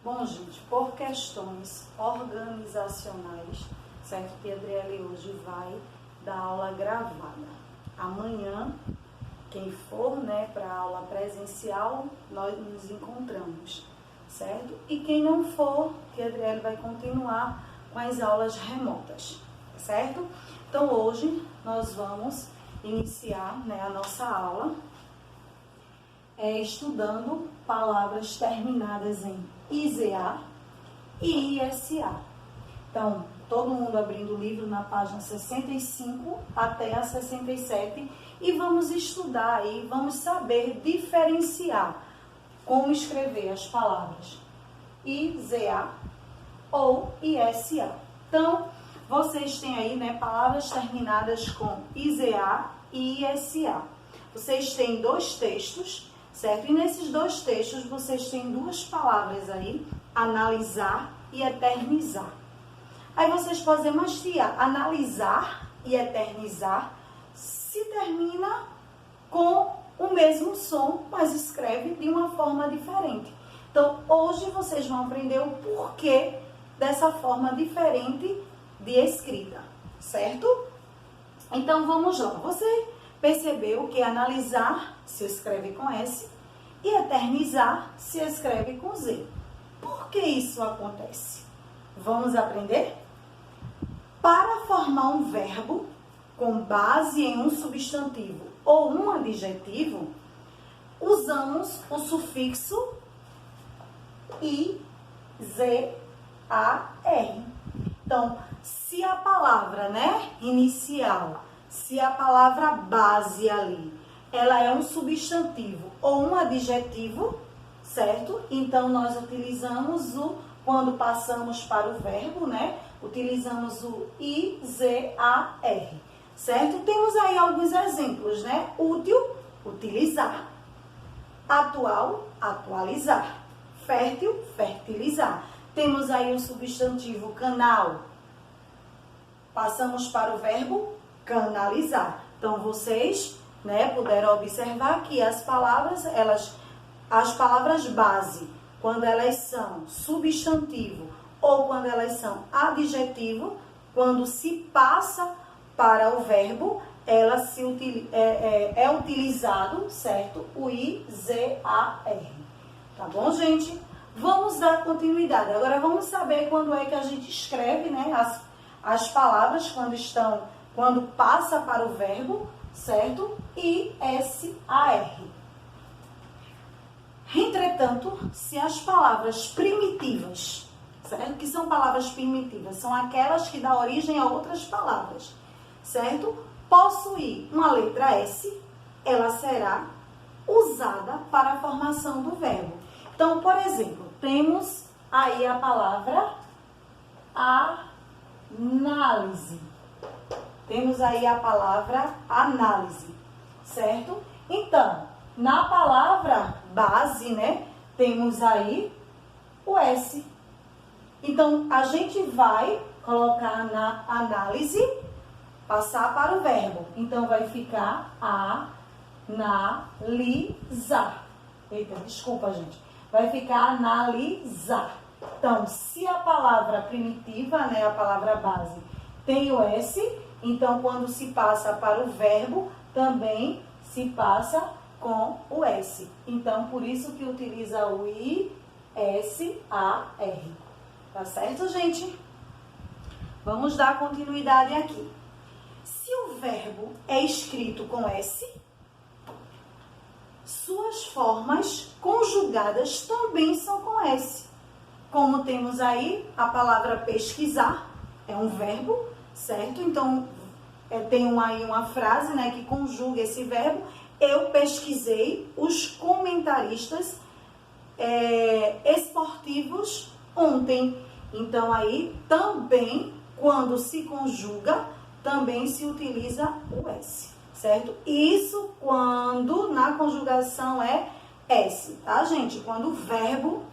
Bom, gente, por questões organizacionais, certo? Que a Adriele hoje vai dar aula gravada. Amanhã, quem for, né, para a aula presencial, nós nos encontramos, certo? E quem não for, que a Adriele vai continuar com as aulas remotas, certo? Então, hoje nós vamos iniciar, né, a nossa aula estudando palavras terminadas em IZA e ISA. Então, todo mundo abrindo o livro na página 65 até a 67 e vamos estudar aí, vamos saber diferenciar como escrever as palavras IZA ou ISA. Então, vocês têm aí, né, palavras terminadas com IZA e ISA. Vocês têm dois textos, certo? E nesses dois textos vocês têm duas palavras aí, analisar e eternizar. Aí vocês podem dizer, mas tia, analisar e eternizar se termina com o mesmo som, mas escreve de uma forma diferente. Então, hoje vocês vão aprender o porquê dessa forma diferente de escrita, certo? Então, vamos lá. Você percebeu que analisar se escreve com S e eternizar se escreve com Z. Por que isso acontece? Vamos aprender? Para formar um verbo com base em um substantivo ou um adjetivo, usamos o sufixo IZAR. Então, se a palavra, né, inicial, se a palavra base ali, ela é um substantivo ou um adjetivo, certo? Então, nós utilizamos quando passamos para o verbo, né, utilizamos o IZAR, certo? Temos aí alguns exemplos, né? Útil, utilizar. Atual, atualizar. Fértil, fertilizar. Temos aí o substantivo canal. Passamos para o verbo canalizar. Então, vocês, né, puderam observar que as palavras base, quando elas são substantivo ou quando elas são adjetivo, quando se passa para o verbo, é utilizado, certo? O IZAR. Tá bom, gente? Vamos dar continuidade. Agora vamos saber quando é que a gente escreve, né, as palavras quando passa para o verbo, certo? ISAR. Entretanto, se as palavras primitivas, certo? Que são palavras primitivas, são aquelas que dão origem a outras palavras, certo? Possuir uma letra S, ela será usada para a formação do verbo. Então, por exemplo, temos aí a palavra análise. Temos aí a palavra análise, certo? Então, na palavra base, né, temos aí o S. Então, a gente vai colocar na análise, passar para o verbo. Então, vai ficar analisar. Eita, desculpa, gente. Vai ficar analisar. Então, se a palavra primitiva, né, a palavra base, tem o S, então, quando se passa para o verbo, também se passa com o S. Então, por isso que utiliza o ISAR. Tá certo, gente? Vamos dar continuidade aqui. Se o verbo é escrito com S, suas formas conjugadas também são com S. Como temos aí a palavra pesquisar, é um verbo, certo? Então, tem aí uma frase, né, que conjuga esse verbo. Eu pesquisei os comentaristas esportivos ontem. Então, aí também, quando se conjuga, também se utiliza o S, certo? Isso quando na conjugação é S, tá, gente? Quando o verbo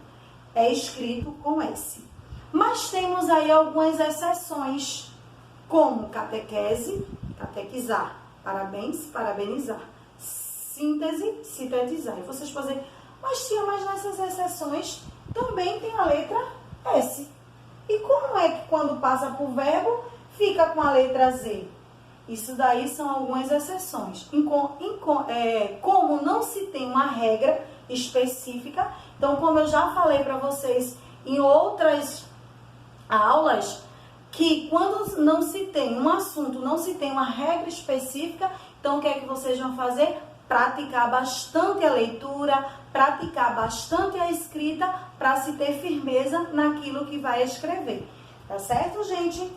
é escrito com S. Mas temos aí algumas exceções, como catequese, catequizar, parabéns, parabenizar, síntese, sintetizar. E vocês podem dizer, mas tia, mas nessas exceções também tem a letra S. E como é que quando passa por verbo, fica com a letra Z? Isso daí são algumas exceções. Como não se tem uma regra específica, então como eu já falei para vocês em outras aulas, que quando não se tem um assunto, não se tem uma regra específica, então o que é que vocês vão fazer? Praticar bastante a leitura, praticar bastante a escrita, para se ter firmeza naquilo que vai escrever. Tá certo, gente?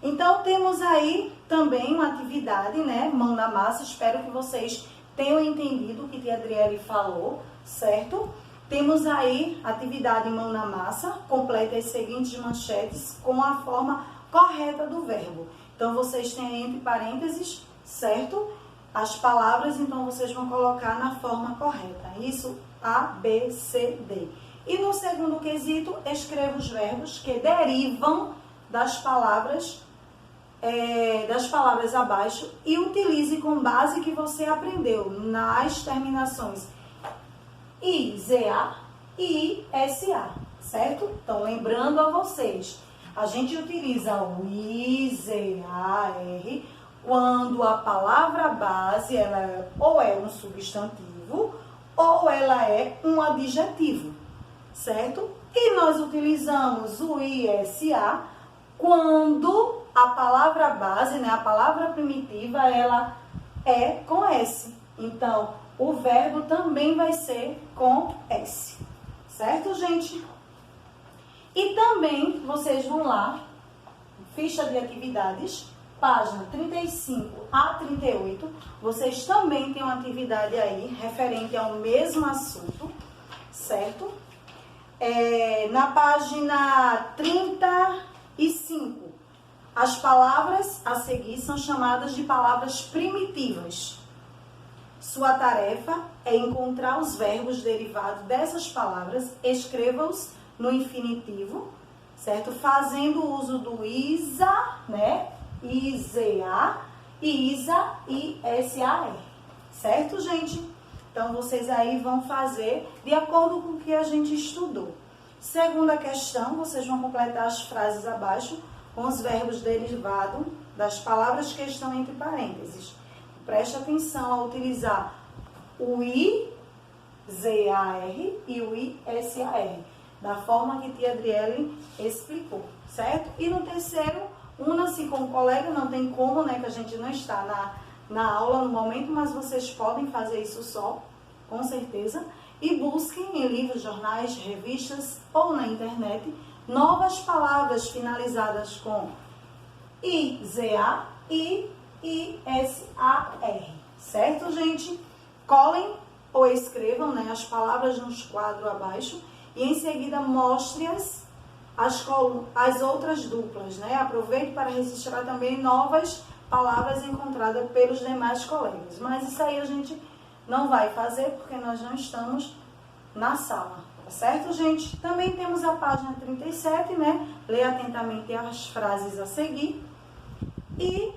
Então, temos aí também uma atividade, né? Mão na massa. Espero que vocês tenham entendido o que a tia Adriele falou, certo? Temos aí atividade mão na massa. Complete as seguintes manchetes com a forma correta do verbo. Então, vocês têm entre parênteses, certo? As palavras, então, vocês vão colocar na forma correta. Isso, A, B, C, D. E no segundo quesito, escreva os verbos que derivam das palavras abaixo e utilize com base que você aprendeu nas terminações IZA e SA, certo? Então, lembrando a vocês, a gente utiliza o IZAR quando a palavra base ela ou é um substantivo ou ela é um adjetivo, certo? E nós utilizamos o ISA quando a palavra base, né, a palavra primitiva, ela é com S. Então, o verbo também vai ser com S. Certo, gente? E também, vocês vão lá, ficha de atividades, página 35 a 38, vocês também têm uma atividade aí, referente ao mesmo assunto, certo? Na página 35, as palavras a seguir são chamadas de palavras primitivas. Sua tarefa é encontrar os verbos derivados dessas palavras, escreva-os no infinitivo, certo? Fazendo uso do ISA, né? IZA, ISA e SAR, certo, gente? Então, vocês aí vão fazer de acordo com o que a gente estudou. Segunda questão, vocês vão completar as frases abaixo com os verbos derivados das palavras que estão entre parênteses. Preste atenção a utilizar o IZAR e o ISAR, da forma que tia Adriele explicou, certo? E no terceiro, una-se com o colega, não tem como, né, que a gente não está na aula no momento, mas vocês podem fazer isso só, com certeza, e busquem em livros, jornais, revistas ou na internet novas palavras finalizadas com IZA e ISAR, certo, gente? Colhem ou escrevam, né, as palavras nos quadros abaixo e em seguida mostre-as as outras duplas, né? Aproveite para registrar também novas palavras encontradas pelos demais colegas. Mas isso aí a gente não vai fazer porque nós não estamos na sala, tá certo, gente? Também temos a página 37, né? Leia atentamente as frases a seguir. E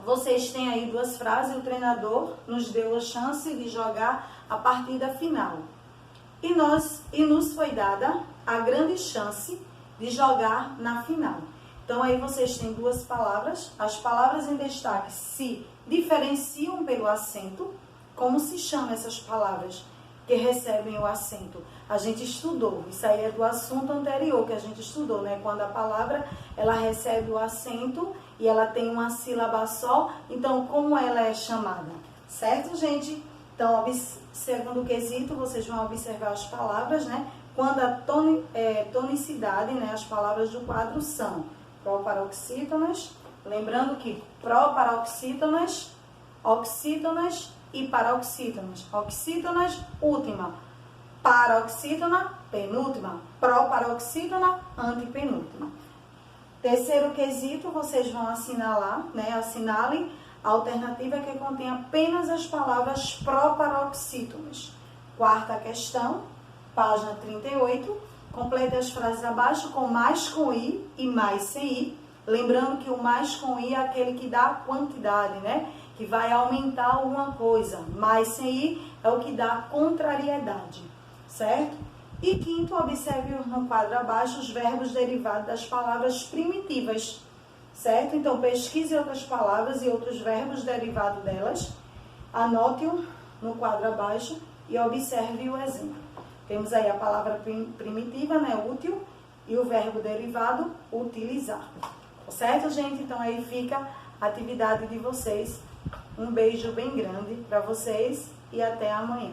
vocês têm aí duas frases. O treinador nos deu a chance de jogar a partida final. E nos foi dada a grande chance de jogar na final. Então, aí vocês têm duas palavras. As palavras em destaque se diferenciam pelo acento. Como se chamam essas palavras que recebem o acento? A gente estudou. Isso aí é do assunto anterior que a gente estudou, né? Quando a palavra, ela recebe o acento e ela tem uma sílaba só. Então, como ela é chamada? Certo, gente? Então, segundo o quesito, vocês vão observar as palavras, né? Quando a tonicidade, né? As palavras do quadro são proparoxítonas. Lembrando que proparoxítonas, oxítonas e paroxítonas. Oxítonas, última. Paroxítona, penúltima. Proparoxítona, antepenúltima. Terceiro quesito, vocês vão assinalar, né? Assinalem a alternativa que contém apenas as palavras proparoxítonas. Quarta questão, página 38. Complete as frases abaixo com mais com i e mais sem i. Lembrando que o mais com i é aquele que dá quantidade, né? Que vai aumentar alguma coisa. Mais sem i é o que dá contrariedade, certo? E quinto, observe no quadro abaixo os verbos derivados das palavras primitivas, certo? Então, pesquise outras palavras e outros verbos derivados delas, anote-o no quadro abaixo e observe o exemplo. Temos aí a palavra primitiva, né, útil, e o verbo derivado, utilizar. Certo, gente? Então, aí fica a atividade de vocês. Um beijo bem grande para vocês e até amanhã.